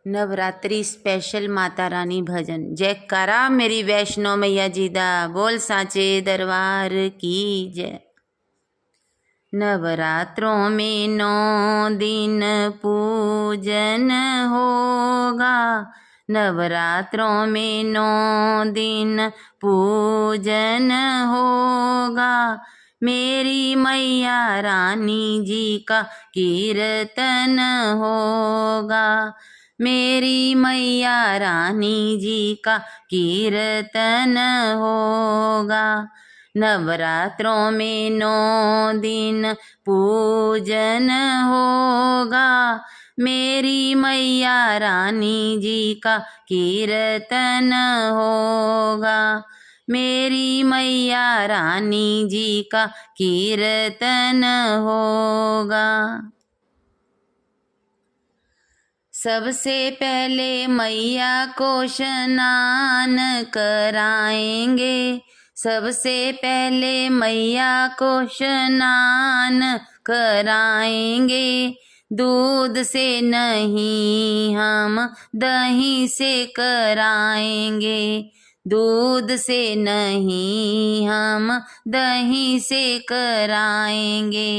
Navratri special Mata Rani भजन। जयकारा मेरी वैष्णो मैया जी दा, बोल साचे दरबार की जय। नवरात्रों में 9 दिन पूजन होगा, नवरात्रों में 9 दिन पूजन होगा। मेरी मैया रानी जी का कीर्तन होगा, मेरी मैया रानी जी का कीर्तन होगा। नवरात्रों में 9 दिन पूजन होगा, मेरी मैया रानी जी का कीर्तन होगा, मेरी मैया रानी जी का कीर्तन होगा। सबसे पहले मैया को स्नान कराएंगे, सबसे पहले मैया को स्नान कराएंगे। दूध से नहीं हम दही से कराएंगे, दूध से नहीं हम दही से कराएंगे।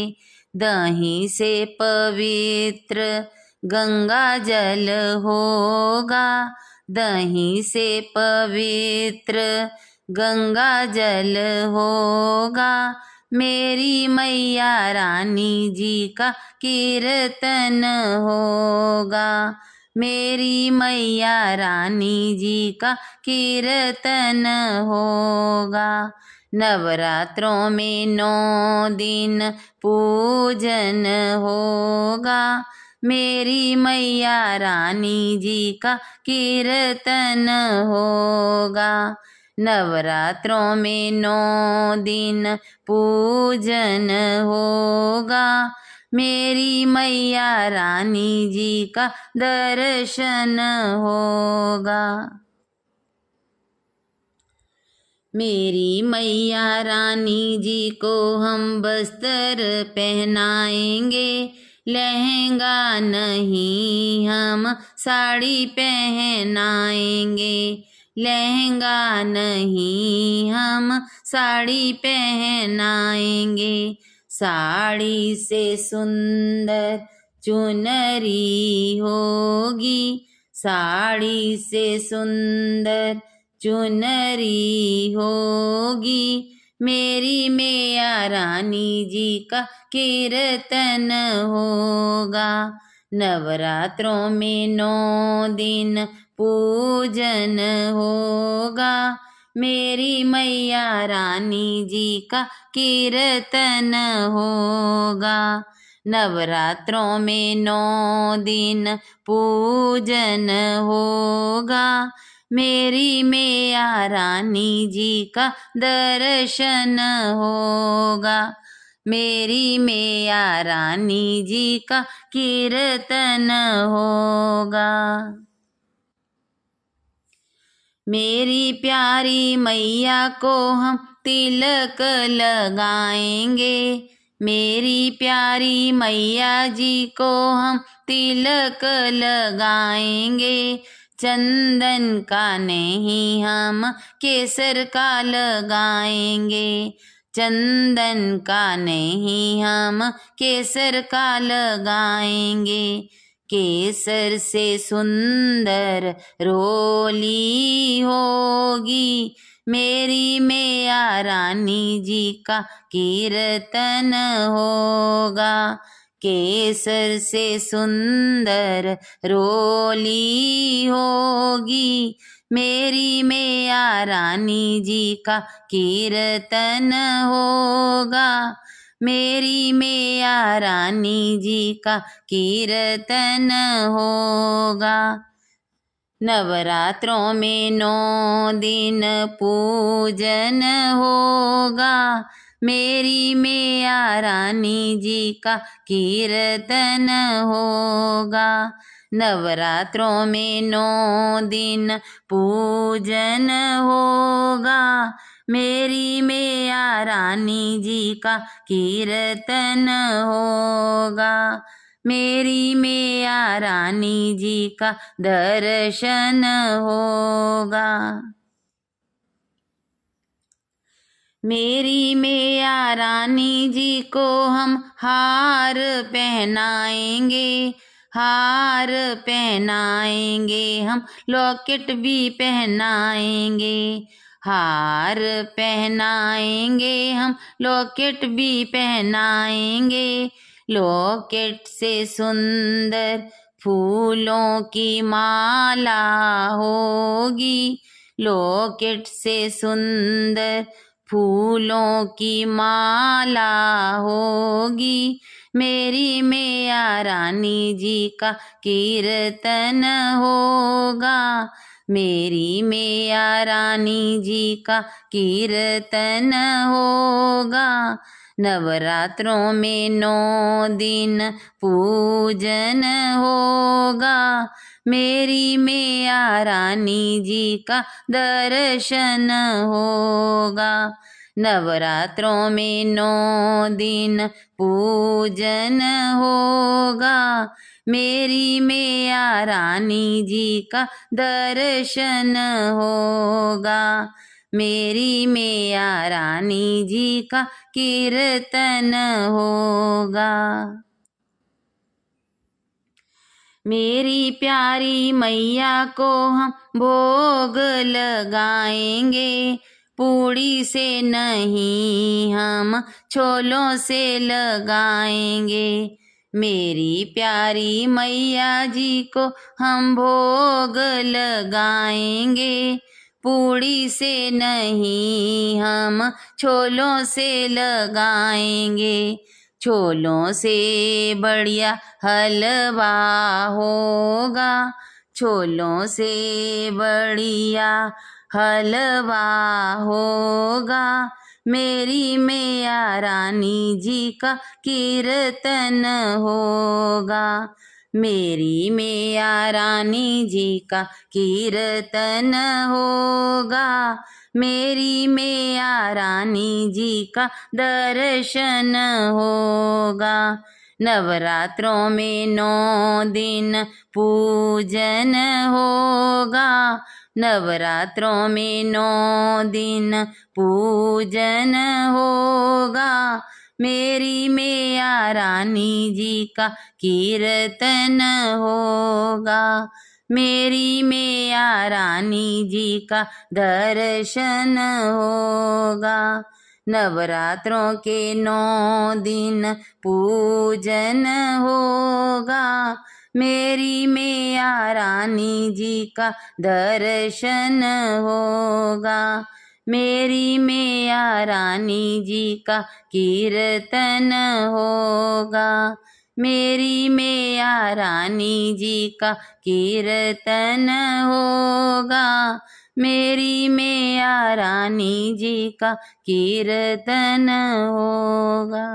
दही से पवित्र गंगा जल होगा, दही से पवित्र गंगा जल होगा। मेरी मैया रानी जी का कीर्तन होगा, मेरी मैया रानी जी का कीर्तन होगा। नवरात्रों में 9 दिन पूजन होगा, मेरी मैया रानी जी का कीर्तन होगा। नवरात्रों में 9 दिन पूजन होगा, मेरी मैया रानी जी का दर्शन होगा। मेरी मैया रानी जी को हम वस्त्र पहनाएंगे, लहंगा नहीं हम साड़ी पहनाएंगे, लहंगा नहीं हम साड़ी पहनाएंगे। साड़ी से सुंदर चुनरी होगी, साड़ी से सुंदर चुनरी होगी। मेरी मैया रानी जी का कीर्तन होगा। नवरात्रों में 9 दिन पूजन होगा, मेरी मैया रानी जी का कीर्तन होगा। नवरात्रों में 9 दिन पूजन होगा, मेरी मैया रानी जी का दर्शन होगा, मेरी मैया रानी जी का कीर्तन होगा। मेरी प्यारी मैया को हम तिलक लगाएंगे, मेरी प्यारी मैया जी को हम तिलक लगाएंगे। चंदन का नहीं हम केसर का लगाएंगे, चंदन का नहीं हम केसर का लगाएंगे। केसर से सुंदर रोली होगी, मेरी मैया रानी जी का कीर्तन होगा। केसर से सुंदर रोली होगी, मेरी मैया रानी जी का कीर्तन होगा, मेरी मैया रानी जी का कीर्तन होगा। नवरात्रों में 9 दिन पूजन होगा, मेरी मैया रानी जी का कीर्तन होगा। नवरात्रों में 9 दिन पूजन होगा, मेरी मैया रानी जी का कीर्तन होगा, मेरी मैया रानी जी का दर्शन होगा। मेरी मैया रानी जी को हम हार पहनाएंगे, हार पहनाएंगे, हम लॉकेट भी पहनाएंगे, हार पहनाएंगे, हम लॉकेट भी पहनाएंगे। लॉकेट से सुंदर फूलों की माला होगी, लॉकेट से सुंदर फूलों की माला होगी। मेरी मैया रानी जी का कीर्तन होगा, मेरी मैया रानी जी का कीर्तन होगा। नवरात्रों में 9 दिन पूजन होगा, मेरी मैया रानी जी का दर्शन होगा। नवरात्रों में 9 दिन पूजन होगा, मेरी मैया रानी जी का दर्शन होगा। मेरी मैया रानी जी का कीर्तन होगा। मेरी प्यारी मैया को हम भोग लगाएंगे, पूड़ी से नहीं हम छोलों से लगाएंगे। मेरी प्यारी मैया जी को हम भोग लगाएंगे, पूड़ी से नहीं हम छोलों से लगाएंगे। छोलों से बढ़िया हलवा होगा, छोलों से बढ़िया हलवा होगा। मेरी मैया रानी जी का कीर्तन होगा, मेरी मैया रानी जी का कीर्तन होगा। मेरी मैया रानी जी का दर्शन होगा। नवरात्रों में 9 दिन पूजन होगा, नवरात्रों में 9 दिन पूजन होगा। मेरी मैया रानी जी का कीर्तन होगा, मेरी मैया रानी जी का दर्शन होगा। नवरात्रों के 9 दिन पूजन होगा, मेरी मैया रानी जी का दर्शन होगा। मेरी मैया रानी जी का कीर्तन होगा, मेरी मैया रानी जी का कीर्तन होगा। मेरी मैया रानी जी का कीर्तन होगा।